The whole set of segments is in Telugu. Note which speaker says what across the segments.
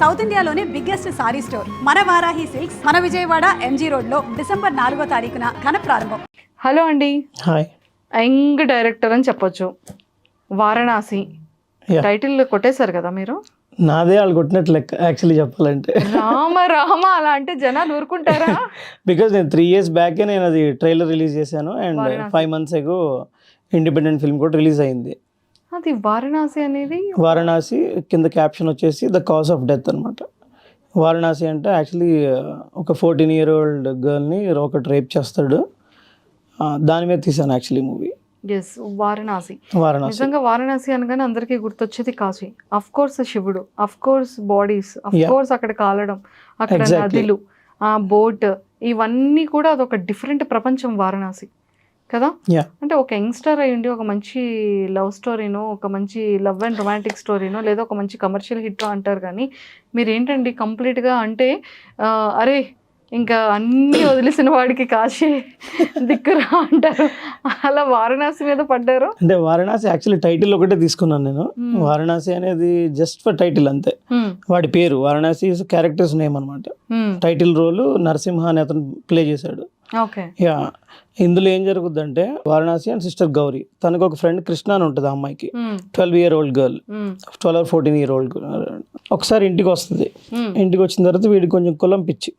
Speaker 1: సౌత్ ఇండియాలోనే బిగ్గెస్ట్ సారీ స్టోర్ మన వారాహి సిల్క్స్ మన విజయవాడ ఎంజీ రోడ్ లో డిసెంబర్ 4వ తారీఖున ఘన ప్రారంభం.
Speaker 2: హలో అండి.
Speaker 3: హాయ్.
Speaker 2: యంగ్ డైరెక్టర్ అని చెప్పొచ్చు. వారణాసి టైటిల్ కొట్టేశారు కదా మీరు.
Speaker 3: నాదే వాళ్ళు కొట్టినట్టు లెక్క యాక్చువల్లీ చెప్పాలంటే.
Speaker 2: రామ రామ అలా అంటే జనాలు ఊరుకుంటారా?
Speaker 3: బికాజ్ నేను 3 years బ్యాకే నేను అది ట్రైలర్ రిలీజ్ చేశాను and 5 months ago independent film కూడా రిలీజ్ అయింది.
Speaker 2: అది వారణాసి అనేది
Speaker 3: వారణాసి కింద క్యాప్షన్ వచ్చేసి ద కాజ్ ఆఫ్ డెత్ అనమాట. వారణాసి అంటే యాక్చువల్లీ ఒక 14-year-old గర్ల్ని ఒకటి రేప్ చేస్తాడు, దాని మీద తీసాను actually movie.
Speaker 2: Yes, Varanasi.
Speaker 3: Varanasi
Speaker 2: నిజంగా వారణాసి అనగానే అందరికీ గుర్తొచ్చేది కాశీ. అఫ్ కోర్స్ శివుడు, of course bodies, of course అక్కడ కాలడం, అక్కడ నదులు, ఆ బోట్, ఇవన్నీ కూడా అదొక డిఫరెంట్ ప్రపంచం వారణాసి కదా. అంటే ఒక యంగ్స్టర్ అయి ఉండి ఒక మంచి లవ్ స్టోరీనో, ఒక మంచి లవ్ అండ్ రొమాంటిక్ స్టోరీనో, లేదా ఒక మంచి కమర్షియల్ హిట్ అంటారు, కానీ మీరు ఏంటండి కంప్లీట్గా అంటే అరే ఇంకా అన్నీ వదిలేసిన వాడికి కాశీ దిక్కురా అంటారు, అలా వారణాసి మీద పడ్డారు.
Speaker 3: అంటే వారణాసి యాక్చువల్లీ టైటిల్ ఒకటే తీసుకున్నాను నేను. వారణాసి అనేది జస్ట్ ఫర్ టైటిల్ అంతే. వాడి పేరు వారణాసి క్యారెక్టర్స్ నేమ్ అనమాట. టైటిల్ రోల్ నరసింహ అని అతను ప్లే చేశాడు. యా, ఇందులో ఏం జరుగుద్దంటే వారణాసి అండ్ సిస్టర్ గౌరీ, తనకు ఒక ఫ్రెండ్ కృష్ణ అని ఉంటుంది. ఆ అమ్మాయికి 12-year-old గర్ల్, 12 or 14-year-old ఒకసారి ఇంటికి వస్తుంది. ఇంటికి వచ్చిన తర్వాత వీడికి కొంచెం కులం పిచ్చి.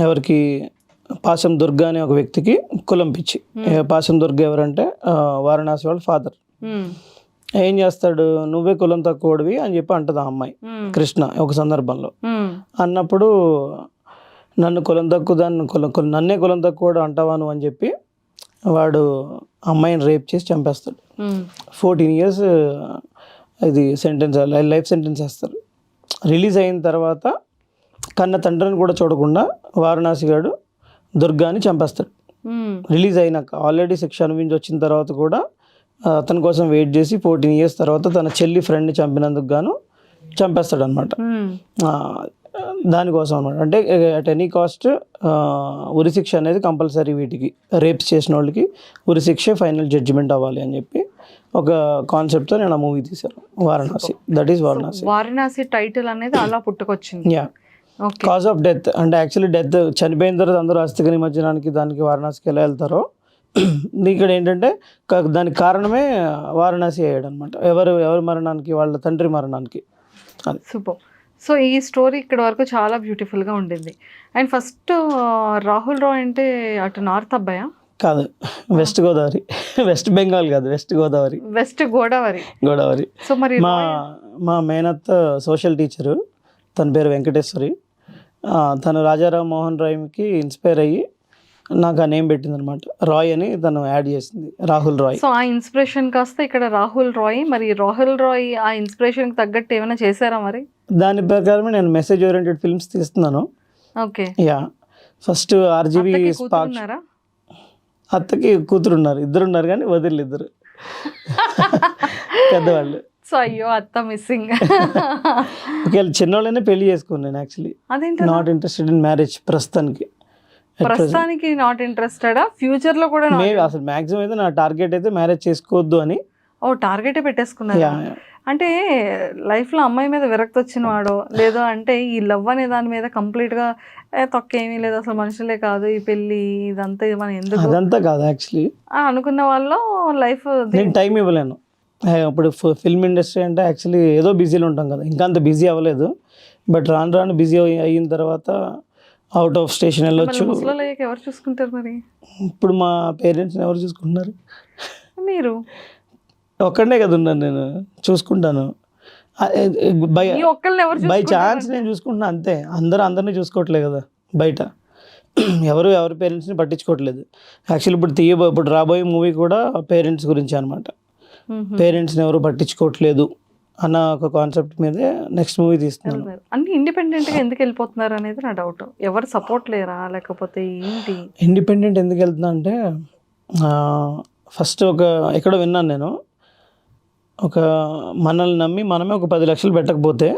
Speaker 3: ఎవరికి? పాశం దుర్గా అనే ఒక వ్యక్తికి కులం పిచ్చి. పాశం దుర్గా ఎవరంటే వారణాసి వాళ్ళ ఫాదర్. ఏం చేస్తాడు, నువ్వే కులం తక్కువడివి అని చెప్పి అంటది ఆ అమ్మాయి కృష్ణ ఒక సందర్భంలో. అన్నప్పుడు నన్ను కులం తక్కువ నన్నే కులం తక్కువ అంటావా నువ్వు అని చెప్పి వాడు అమ్మాయిని రేప్ చేసి చంపేస్తాడు. 14 years ఇది సెంటెన్స్, లైఫ్ సెంటెన్స్ వేస్తారు. రిలీజ్ అయిన తర్వాత కన్న తండ్రిని కూడా చూడకుండా వారణాసి గాడు దుర్గాని చంపేస్తాడు. రిలీజ్ అయినాక ఆల్రెడీ శిక్ష అనుభవించి వచ్చిన తర్వాత కూడా అతని కోసం వెయిట్ చేసి 14 years తర్వాత తన చెల్లి ఫ్రెండ్ని చంపినందుకు గాను చంపేస్తాడు అనమాట. దానికోసం అనమాట. అంటే అట్ ఎనీ కాస్ట్ ఉరిశిక్ష అనేది కంపల్సరీ, వీటికి రేప్స్ చేసిన వాళ్ళకి ఉరిశిక్ష ఫైనల్ జడ్జిమెంట్ అవ్వాలి అని చెప్పి ఒక కాన్సెప్ట్తో నేను ఆ మూవీ తీశాను, Varanasi. That is Varanasi.
Speaker 2: Varanasi title అనేది అలా పుట్టుకొచ్చింది.
Speaker 3: యా, కాజ్ ఆఫ్ డెత్ అంటే యాక్చువల్లీ డెత్ చనిపోయిన తర్వాత అందరూ అస్థిక నిమజ్జనానికి దానికి వారణాసికి ఎలా వెళ్తారో ఇక్కడ ఏంటంటే దానికి కారణమే వారణాసి అయ్యాడు అనమాట. ఎవరి మరణానికి? వాళ్ళ తండ్రి మరణానికి.
Speaker 2: సూపర్. సో ఈ స్టోరీ ఇక్కడ వరకు చాలా బ్యూటిఫుల్గా ఉండింది. అండ్ ఫస్ట్ రాహుల్ రాయ్ అంటే అటు నార్త్ అబ్బాయా?
Speaker 3: కాదు, వెస్ట్ గోదావరి. వెస్ట్ బెంగాల్ కాదు, west Godavari.
Speaker 2: West Godavari. So మరి
Speaker 3: మా మేనత్త సోషల్ టీచరు, తన పేరు వెంకటేశ్వరి. తను రాజారాం మోహన్ రాయ్కి ఇన్స్పైర్ అయ్యి నాకు ఆ నేమ్ పెట్టింది అనమాట. రాయ్ అని తను యాడ్ చేసింది, రాహుల్ రాయ్.
Speaker 2: సో ఆ ఇన్స్పిరేషన్ కాస్త ఇక్కడ రాహుల్ రాయ్. మరి రాహుల్ రాయ్ ఆ ఇన్స్పిరేషన్కి తగ్గట్టు ఏమైనా చేశారా మరి?
Speaker 3: దాని ప్రకారమే నేను మెసేజ్ ఓరియంటెడ్ ఫిల్మ్స్ తీస్తున్నాను.
Speaker 2: Okay.
Speaker 3: Ya, first RGV spark. అత్తకి కూతురు ఉన్నారు, ఇద్దరు ఉన్నారు కానీ వదిలి ఇద్దరు పెద్దవాళ్ళు.
Speaker 2: సో అయ్యో అత్త మిస్సింగ్.
Speaker 3: ఒకవేళ చిన్నవాళ్ళనే పెళ్లి చేసుకున్నాను actually. Not interested in marriage ప్రస్తుతానికి.
Speaker 2: నాట్ ఇంట్రెస్టెడా? ఫ్యూచర్ లో కూడా
Speaker 3: అసలు మాక్సిమం అయితే నా టార్గెట్ అయితే మ్యారేజ్ చేసుకోవద్దు అని.
Speaker 2: ఓ, టార్గెటే పెట్టేసుకున్నా. అంటే లైఫ్లో అమ్మాయి మీద విరక్తి వచ్చిన వాడో, లేదో అంటే ఈ లవ్ అనే దాని మీద కంప్లీట్గా తొక్కేమీ లేదు, అసలు మనుషులే కాదు ఈ పెళ్ళి ఇదంతా ఇది మనం ఎందుకు
Speaker 3: అదంతా కాదు యాక్చువల్లీ
Speaker 2: అనుకున్న వాళ్ళు లైఫ్
Speaker 3: నేను టైం ఇవ్వలేను. ఇప్పుడు ఫిల్మ్ ఇండస్ట్రీ అంటే యాక్చువల్లీ ఏదో బిజీలో ఉంటాం కదా, ఇంకా అంత బిజీ అవ్వలేదు. బట్ రాను బిజీ అయిన తర్వాత అవుట్ ఆఫ్ స్టేషన్ వెళ్ళొచ్చు.
Speaker 2: ఎవరు చూసుకుంటారు మరి?
Speaker 3: ఇప్పుడు మా పేరెంట్స్ని ఎవరు చూసుకుంటున్నారు?
Speaker 2: మీరు
Speaker 3: ఒక్కడే కదా ఉన్నాను, నేను చూసుకుంటాను. బై ఛాన్స్ నేను చూసుకుంటున్నా అంతే. అందరినీ చూసుకోవట్లేదు కదా బయట. ఎవరి పేరెంట్స్ని పట్టించుకోవట్లేదు. యాక్చువల్లీ ఇప్పుడు రాబోయే మూవీ కూడా పేరెంట్స్ గురించి అనమాట. పేరెంట్స్ని ఎవరు పట్టించుకోవట్లేదు అన్న ఒక కాన్సెప్ట్ మీదే నెక్స్ట్ మూవీ తీస్తున్నాను.
Speaker 2: అన్ని ఇండిపెండెంట్గా ఎందుకు వెళ్ళిపోతున్నారు అనేది నా డౌట్. ఎవరు సపోర్ట్ లేరా లేకపోతే ఏంటి?
Speaker 3: ఇండిపెండెంట్ ఎందుకు వెళ్తున్నా అంటే ఫస్ట్ ఎక్కడో విన్నాను నేను, మనల్ని నమ్మి మనమే ఒక 10 లక్షలు పెట్టకపోతే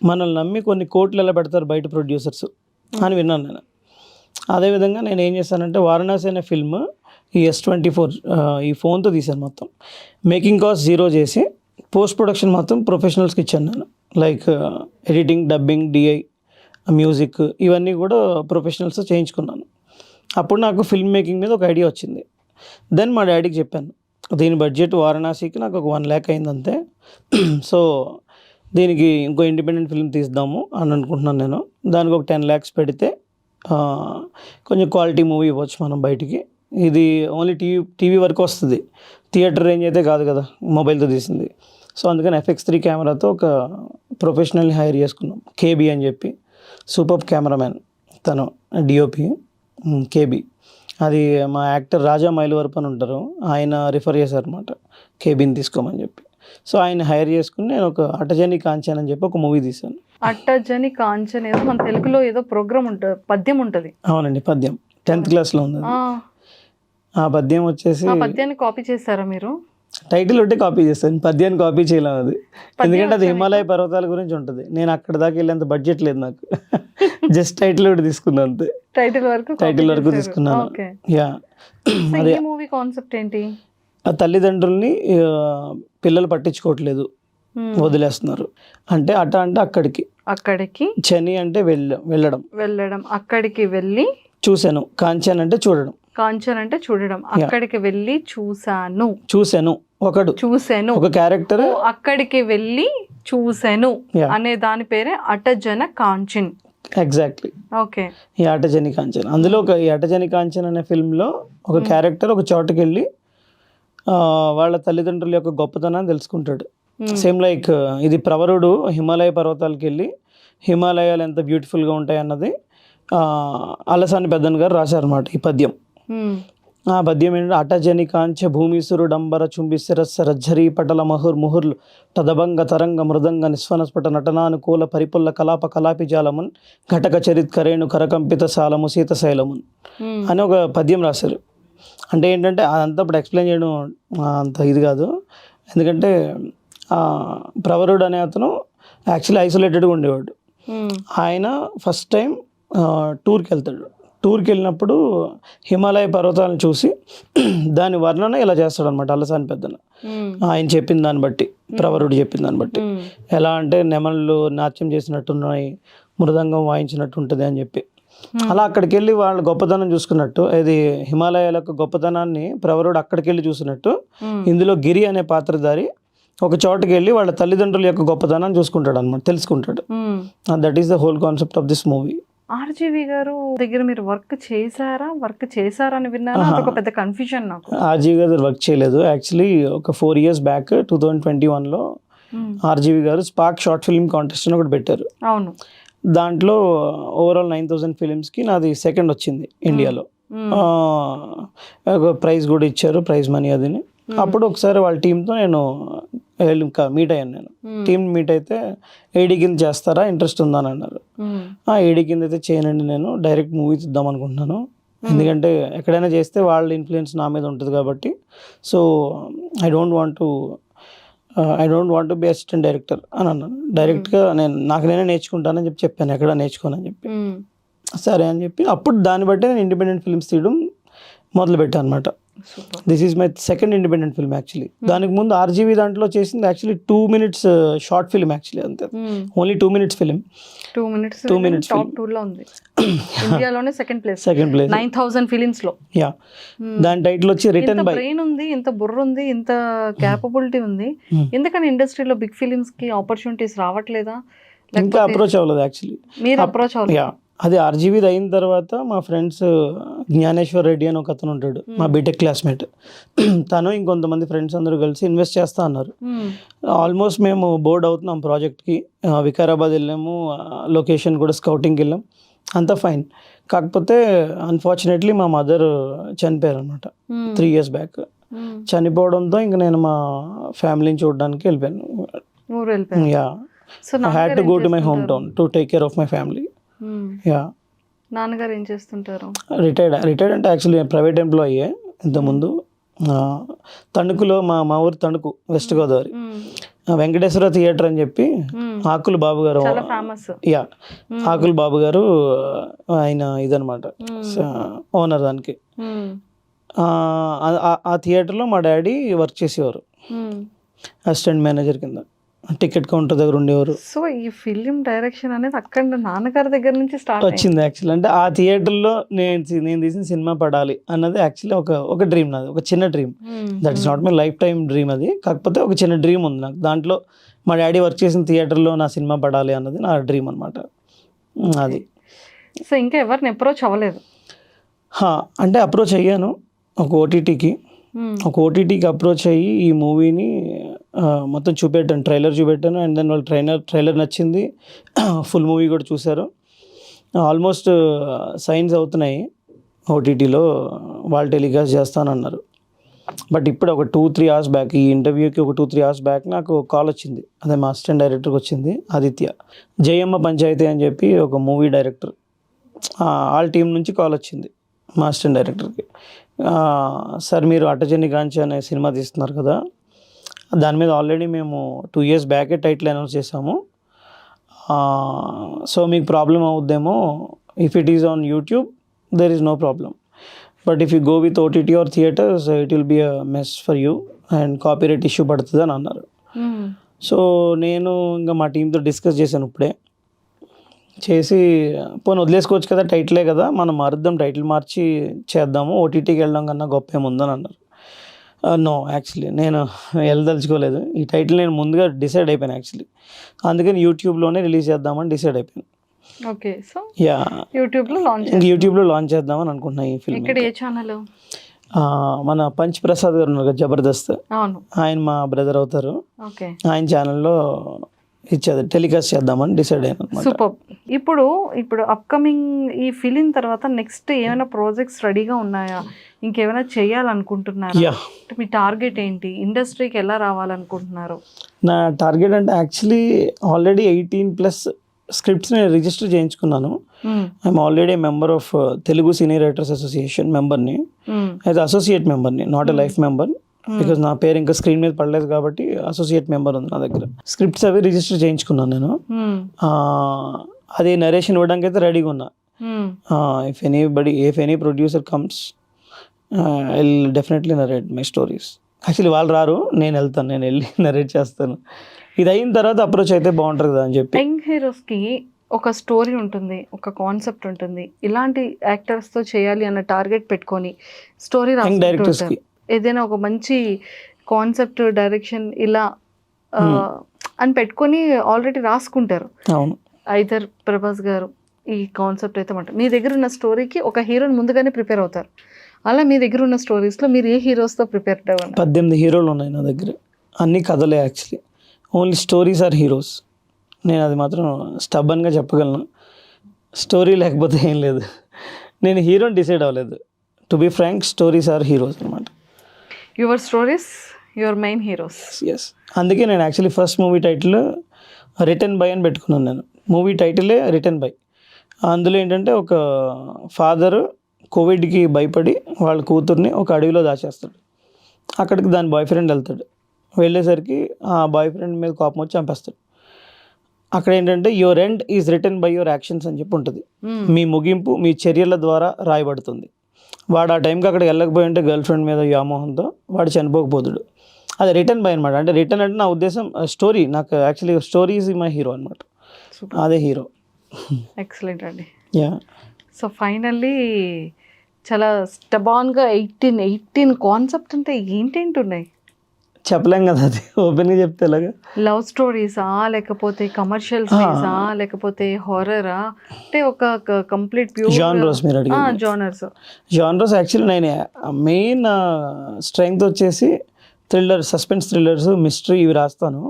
Speaker 3: మనల్ని నమ్మి కొన్ని కోట్లు ఎలా పెడతారు బయట ప్రొడ్యూసర్స్ అని విన్నాను నేను. అదేవిధంగా నేను ఏం చేశానంటే వారణాసి అనే ఫిల్మ్ ఈ S24 ఈ ఫోన్తో తీశాను. మొత్తం మేకింగ్ కాస్ట్ 0 చేసి పోస్ట్ ప్రొడక్షన్ మొత్తం ప్రొఫెషనల్స్కి ఇచ్చాను నేను. Like editing, dubbing, DI, music ఇవన్నీ కూడా ప్రొఫెషనల్స్ చేయించుకున్నాను. అప్పుడు నాకు ఫిల్మ్ మేకింగ్ మీద ఒక ఐడియా వచ్చింది. దెన్ మా డాడీకి చెప్పాను, దీని బడ్జెట్ వారణాసికి నాకు ఒక 1 lakh అయింది అంతే. సో దీనికి ఇంకో ఇండిపెండెంట్ ఫిల్మ్ తీద్దాము అని అనుకుంటున్నాను నేను. దానికి ఒక 10 lakhs పెడితే కొంచెం క్వాలిటీ మూవీ ఇవ్వచ్చు మనం బయటికి. ఇది ఓన్లీ టీవీ వరకు వస్తుంది, థియేటర్ రేంజ్ అయితే కాదు కదా, మొబైల్తో తీసింది. సో అందుకని FX3 కెమెరాతో ఒక ప్రొఫెషనల్ని హైర్ చేసుకున్నాం, కేబీ అని చెప్పి. సూపర్ కెమెరామ్యాన్ తను, డిఓపి కేబీ. అది మా యాక్టర్ రాజా మైలవరపు అని ఉంటారు, ఆయన రిఫర్ చేశారనమాట కేబీని తీసుకోమని చెప్పి. సో ఆయన హైర్ చేసుకుని నేను ఒక అటజని కాంచన్ అని చెప్పి ఒక మూవీ తీశాను.
Speaker 2: అట్టజని కాంచన్ ఏదో మన తెలుగులో ఏదో ప్రోగ్రామ్ ఉంటుంది, పద్యం ఉంటుంది.
Speaker 3: అవునండి, పద్యం 10th క్లాస్లో ఉంది. ఆ పద్యం వచ్చేసి,
Speaker 2: ఆ పద్యాన్ని కాపీ చేశారా మీరు?
Speaker 3: టైటిల్ ఒకటి కాపీ చేస్తాను, పద్యాన్ని కాపీ చేయలేము అది, ఎందుకంటే అది హిమాలయ పర్వతాల గురించి ఉంటుంది. నేను అక్కడ దాకా వెళ్ళేంత బడ్జెట్ లేదు నాకు, జస్ట్ టైటిల్ ఒకటి తీసుకున్నాను అంతే.
Speaker 2: టైటిల్ వరకు
Speaker 3: తీసుకున్నాను. యా,
Speaker 2: అదే మూవీ కాన్సెప్ట్ ఏంటి?
Speaker 3: ఆ తల్లిదండ్రుల్ని పిల్లలు పట్టించుకోవట్లేదు, వదిలేస్తున్నారు. అంటే అంటే అక్కడికి చని అంటే వెళ్ళడం, అక్కడికి వెళ్ళి
Speaker 2: చూశాను.
Speaker 3: కాంచన్ అంటే చూడడం,
Speaker 2: అక్కడికి వెళ్ళి చూశాను,
Speaker 3: ఒక క్యారెక్టర్
Speaker 2: అక్కడికి వెళ్ళి చూశాను అనే దాని పేరే అటజన కాంచన్.
Speaker 3: ఎగ్జాక్ట్లీ.
Speaker 2: ఓకే,
Speaker 3: ఈ అటజని కాంచన్, అందులో ఈ అటజని కాంచన్ అనే ఫిల్మ్లో ఒక క్యారెక్టర్ ఒక చోటుకి వెళ్ళి వాళ్ళ తల్లిదండ్రుల యొక్క గొప్పతనాన్ని తెలుసుకుంటాడు. సేమ్ లైక్ ఇది ప్రవరుడు హిమాలయ పర్వతాలకు వెళ్ళి హిమాలయాలు ఎంత బ్యూటిఫుల్గా ఉంటాయి అన్నది అలసాని పెద్దన్ గారు రాశారన్నమాట ఈ పద్యం. ఆ పద్యం ఏంటంటే, అటజని కాంచ భూమిసురు డంబర చుంబిశిరస్స రజ్జరీ పటల ముహుర్లు తదభంగ తరంగ మృదంగ నిస్వనస్ఫట నటనానుకూల పరిపుల్ల కలాప కలాపి జాలమున్ ఘటక చరిత్కరేణు కరకంపిత సాలము శీతశైలమున్ అని ఒక పద్యం రాశారు. అంటే ఏంటంటే అదంతా ఇప్పుడు ఎక్స్ప్లెయిన్ చేయడం అంత ఇది కాదు, ఎందుకంటే ప్రవరుడు అనే అతను యాక్చువల్లీ ఐసోలేటెడ్గా ఉండేవాడు. ఆయన ఫస్ట్ టైం టూర్కి వెళ్ళినప్పుడు హిమాలయ పర్వతాలను చూసి దాని వర్ణన ఇలా చేస్తాడు అనమాట అలసాని పెద్దన. ఆయన చెప్పిన దాన్ని బట్టి, ప్రవరుడు చెప్పిన దాన్ని బట్టి, ఎలా అంటే నెమళ్ళు నాట్యం చేసినట్టున్నాయి, మృదంగం వాయించినట్టు ఉంటుంది అని చెప్పి, అలా అక్కడికి వెళ్ళి వాళ్ళ గొప్పతనం చూసుకున్నట్టు, ఇది హిమాలయాల యొక్క గొప్పతనాన్ని ప్రవరుడు అక్కడికి వెళ్ళి చూసినట్టు, ఇందులో గిరి అనే పాత్రధారి ఒక చోటుకి వెళ్ళి వాళ్ళ తల్లిదండ్రుల యొక్క గొప్పతనాన్ని చూసుకుంటాడు అనమాట, తెలుసుకుంటాడు. That is the whole concept of this movie.
Speaker 2: RGV గారు దగ్గర మీరు వర్క్ చేశారా అని విన్నారా? అదొక పెద్ద కన్ఫ్యూజన్ నాకు.
Speaker 3: ఆర్జీవి గారు వర్క్ చేయలేదు. యాక్చువల్లీ ఒక 4 years బ్యాక్ 2021లో ఆర్జీవి గారు స్పార్క్ షార్ట్ ఫిల్మ్ కాంటెస్ట్ అని ఒకటి పెట్టారు.
Speaker 2: అవును,
Speaker 3: దాంట్లో ఓవరాల్ 9,000 ఫిలిమ్స్కి నాది 2nd వచ్చింది ఇండియాలో. ఒక ప్రైజ్ కూడా ఇచ్చారు, ప్రైజ్ మనీ అదిని. అప్పుడు ఒకసారి వాళ్ళ టీంతో నేను మీట్ అయ్యాను. నేను టీం మీట్ అయితే ఏడీ కింద చేస్తారా, ఇంట్రెస్ట్ ఉందా అని అన్నారు. ఏడీ కింద అయితే చేయనండి, నేను డైరెక్ట్ మూవీ తీద్దాం అనుకుంటున్నాను, ఎందుకంటే ఎక్కడైనా చేస్తే వాళ్ళ ఇన్ఫ్లుయెన్స్ నా మీద ఉంటుంది కాబట్టి. So I don't want to be assistant director అని అన్నాను. డైరెక్ట్గా నాకు నేనే నేర్చుకుంటానని చెప్పాను, ఎక్కడ నేర్చుకోనని చెప్పి. సరే అని చెప్పి అప్పుడు దాన్ని బట్టి నేను ఇండిపెండెంట్ ఫిల్మ్స్ తీయడం మొదలుపెట్టాను అనమాట. This is my 2nd independent film actually. దానికి ముందు ఆర్జీవి దాంట్లో చేసింది actually 2 minutes short film actually, అంతే, only 2 minutes film. 2 minutes
Speaker 2: top 2 లో ఉంది, ఇండియాలోనే సెకండ్ ప్లేస్ 9,000 ఫిలిమ్స్ లో.
Speaker 3: యా, దాని టైటిల్ వచ్చి రిటర్న్ బై.
Speaker 2: బ్రెయిన్ ఉంది, ఇంత బుర్ర ఉంది, ఇంత క్యాపబిలిటీ ఉంది, ఎందుకని ఇండస్ట్రీలో బిగ్ ఫిలిమ్స్ కి ఆపర్చునిటీస్ రావట్లేదా?
Speaker 3: ఇంకా అప్రోచ్ అవ్వలేదు యాక్చువల్లీ.
Speaker 2: మీరు అప్రోచ్ అవ్వలేదు?
Speaker 3: యా, అది ఆర్జీవీది అయిన తర్వాత మా ఫ్రెండ్స్ జ్ఞానేశ్వర్ రెడ్డి అని ఒక అతను ఉంటాడు, మా బీటెక్ క్లాస్మేట్, తను ఇంకొంతమంది ఫ్రెండ్స్ అందరూ కలిసి ఇన్వెస్ట్ చేస్తా అన్నారు. ఆల్మోస్ట్ మేము బోర్డ్ అవుతున్నాం ప్రాజెక్ట్కి. వికారాబాద్ వెళ్ళాము, లొకేషన్ కూడా స్కౌటింగ్కి వెళ్ళాం, అంతా ఫైన్. కాకపోతే అన్ఫార్చునేట్లీ మా మదర్ చనిపోయారు అనమాట 3 years బ్యాక్. చనిపోవడంతో ఇంక నేను మా ఫ్యామిలీని చూడడానికి వెళ్ళిపోయాను. Yeah, I had to go to my home town to take care of my family. Yeah.
Speaker 2: నాన్నగారు ఏం చేస్తుంటారు?
Speaker 3: రిటైర్డ్ అంటే యాక్చువల్లీ ప్రైవేట్ ఎంప్లాయీ. ఇంతకుముందు తణుకులో, మా ఊరు తణుకు, వెస్ట్ గోదావరి, వెంకటేశ్వర థియేటర్ అని చెప్పి ఆకుల బాబు గారు, యా, ఆకుల బాబు గారు ఆయన ఇదనమాట ఓనర్ దానికి. ఆ థియేటర్లో మా డాడీ వర్క్ చేసేవారు అసిస్టెంట్ మేనేజర్ కింద. టికెట్ కౌంటర్ దగ్గర ఉండేవారు.
Speaker 2: సో ఈ ఫిలిం డైరెక్షన్ అనేది అక్కడ నాన్నగారి దగ్గర నుంచి స్టార్ట్
Speaker 3: వచ్చింది యాక్చువల్. అంటే ఆ థియేటర్లో నేను తీసిన సినిమా పడాలి అన్నది యాక్చువల్లీ ఒక డ్రీమ్ నాది, ఒక చిన్న dream. That is not my life time dream అది, కాకపోతే ఒక చిన్న డ్రీమ్ ఉంది నాకు. దాంట్లో మా డాడీ వర్క్ చేసిన థియేటర్లో నా సినిమా పడాలి అన్నది నా డ్రీమ్ అనమాట అది.
Speaker 2: సో ఇంకా ఎవరిని అప్రోచ్ అవ్వలేదు?
Speaker 3: అంటే అప్రోచ్ అయ్యాను ఒక ఓటీటీకి అప్రోచ్ అయ్యి ఈ మూవీని మొత్తం చూపెట్టాను, ట్రైలర్ చూపెట్టాను. అండ్ దెన్ వాళ్ళు ట్రైలర్ నచ్చింది, ఫుల్ మూవీ కూడా చూశారు. ఆల్మోస్ట్ సైన్స్ అవుతున్నాయి ఓటీటీలో, వాళ్ళు టెలికాస్ట్ చేస్తానన్నారు. బట్ ఇప్పుడు ఒక 2-3 hours బ్యాక్, ఈ ఇంటర్వ్యూకి ఒక 2-3 hours బ్యాక్ నాకు కాల్ వచ్చింది. అదే మా అసిస్టెంట్ డైరెక్టర్కి వచ్చింది, ఆదిత్య. జయమ్మ పంచాయతీ అని చెప్పి ఒక మూవీ డైరెక్టర్, వాళ్ళ టీం నుంచి కాల్ వచ్చింది మా అసిస్టెంట్ డైరెక్టర్కి. సార్ మీరు అటజని గాంచి అనే సినిమా తీస్తున్నారు కదా, దాని మీద ఆల్రెడీ మేము 2 years బ్యాకే టైటిల్ అనౌన్స్ చేసాము. సో మీకు ప్రాబ్లం అవుద్దేమో, if it is on YouTube there is no problem, but if you go with OTT or theatres it will be a mess for you and copyright issue పడుతుంది అని అన్నారు. సో నేను ఇంకా మా టీంతో డిస్కస్ చేశాను, ఇప్పుడే చేసి పోనీ వదిలేసుకోవచ్చు కదా, టైటిలే కదా, మనం మారుద్దాం, టైటిల్ మార్చి చేద్దాము, ఓటీటీకి వెళ్ళడం కన్నా గొప్ప ఏముందని అన్నారు. నో, యాక్చువల్లీ నేను వెళ్ళదలుచుకోలేదు. ఈ టైటిల్ నేను ముందుగా డిసైడ్ అయిపోయాను యాక్చువల్లీ, అందుకని యూట్యూబ్లోనే రిలీజ్ చేద్దామని డిసైడ్ అయిపోయాను.
Speaker 2: ఓకే, సో
Speaker 3: యా యూట్యూబ్లో లాంచ్ చేద్దామని అనుకుంటున్నాను ఈ ఫిల్మ్.
Speaker 2: ఇక్కడ ఏ ఛానల్?
Speaker 3: మన పంచ్ ప్రసాద్ గారు ఉన్నారు కదా, జబర్దస్త్,
Speaker 2: అవును,
Speaker 3: ఆయన మా బ్రదర్ అవుతారు.
Speaker 2: ఓకే,
Speaker 3: ఆయన ఛానల్లో ఇచ్చేది టెలికాస్ట్ చేద్దామని డిసైడ్ అయ్యాను.
Speaker 2: సూపర్. ఇప్పుడు అప్కమింగ్ ఈ ఫిలిం తర్వాత నెక్స్ట్ ఏమైనా ప్రాజెక్ట్స్ రెడీగా ఉన్నాయా? ఇంకేమైనా చేయాలనుకుంటున్నారా? మీ టార్గెట్ ఏంటి? ఇండస్ట్రీకి ఎలా రావాలనుకుంటున్నారు?
Speaker 3: నా టార్గెట్ అంటే యాక్చువల్లీ ఆల్రెడీ 18+ స్క్రిప్ట్స్ నేను రిజిస్టర్ చేయించుకున్నాను. I'm already member of Telugu senior writers association మెంబర్ని, అయితే అసోసియేట్ మెంబర్ని, not a life member, because నా పేరు ఇంకా స్క్రీన్ మీద పడలేదు కాబట్టి అసోసియేట్ మెంబర్ ఉంది నా దగ్గర. స్క్రిప్ట్స్ అవి రిజిస్టర్ చేయించుకున్నాను నేను. అది నరేషన్ ఇవ్వడానికి అయితే రెడీగా ఉన్నా. If any producer comes I will definitely narrate my stories. Actually వాళ్ళు రారు, నేను వెళ్తాను, నేను వెళ్ళి నరేట్ చేస్తాను. ఇది అయిన తర్వాత అప్రోచ్ అయితే బాగుంటుంది కదా అని చెప్పి.
Speaker 2: యంగ్ హీరోస్కి ఒక స్టోరీ ఉంటుంది, ఒక కాన్సెప్ట్ ఉంటుంది, ఇలాంటి యాక్టర్స్తో చేయాలి అన్న టార్గెట్ పెట్టుకొని స్టోరీ
Speaker 3: డైరెక్టర్స్కి
Speaker 2: ఏదైనా ఒక మంచి కాన్సెప్ట్ డైరెక్షన్ ఇలా అని పెట్టుకొని ఆల్రెడీ రాసుకుంటారు.
Speaker 3: అవును,
Speaker 2: ఐదర్ ప్రభాస్ గారు ఈ కాన్సెప్ట్ అయితే మాట మీ దగ్గర ఉన్న స్టోరీకి ఒక హీరోని ముందుగానే ప్రిపేర్ అవుతారు. అలా మీ దగ్గర ఉన్న స్టోరీస్లో మీరు ఏ హీరోస్తో ప్రిపేర్ అవ్వాలి?
Speaker 3: 18 హీరోలు ఉన్నాయి నా దగ్గర, అన్ని కథలే actually, only stories are heroes. నేను అది మాత్రం స్టబ్బన్గా చెప్పగలను, స్టోరీ లేకపోతే ఏం లేదు. నేను హీరోని డిసైడ్ అవ్వలేదు, to be frank, stories are heroes అనమాట.
Speaker 2: Your stories your main heroes.
Speaker 3: Yes, అందుకే నేను actually first movie title return by అని పెట్టుకున్నాను. నేను మూవీ టైటిలే రిటర్న్ బై. అందులో ఏంటంటే ఒక ఫాదరు కోవిడ్కి భయపడి వాళ్ళ కూతుర్ని ఒక అడవిలో దాచేస్తాడు. అక్కడికి దాని బాయ్ ఫ్రెండ్ వెళ్తాడు. వెళ్ళేసరికి ఆ బాయ్ ఫ్రెండ్ మీద కోపం వచ్చి చంపేస్తాడు. అక్కడ ఏంటంటే your end is written by your actions అని చెప్పి ఉంటుంది. మీ ముగింపు మీ చర్యల ద్వారా రాయబడుతుంది. వాడు ఆ టైంకి అక్కడికి వెళ్ళకపోయి ఉంటే గర్ల్ ఫ్రెండ్ మీద వ్యామోహంతో వాడు చనిపోకపోతాడు. అది రిటర్న్ బై అనమాట. అంటే రిటర్న్ అంటే నా ఉద్దేశం స్టోరీ, నాకు actually story is my hero అనమాట, అదే హీరో.
Speaker 2: ఎక్సలెంట్ అండి.
Speaker 3: యా,
Speaker 2: సో ఫైనల్లీ చాలా స్టబాన్గా 18 కాన్సెప్ట్ అంటే ఏంటేంటి ఉన్నాయి
Speaker 3: చెప్పలేం కదా, అది ఓపెన్గా చెప్తే ఎలాగా.
Speaker 2: లవ్ స్టోరీసా, లేకపోతే కమర్షియల్ స్టోరీసా, లేకపోతే హారరా, అంటే ఒక కంప్లీట్ ప్యూర్
Speaker 3: జానర్స్ మీరు అడిగారు. జానర్స్ యాక్చువల్లీ నేను మెయిన్ స్ట్రెంగ్త్ వచ్చేసి థ్రిల్లర్, సస్పెన్స్ థ్రిల్లర్స్, మిస్టరీ ఇవి రాస్తాను.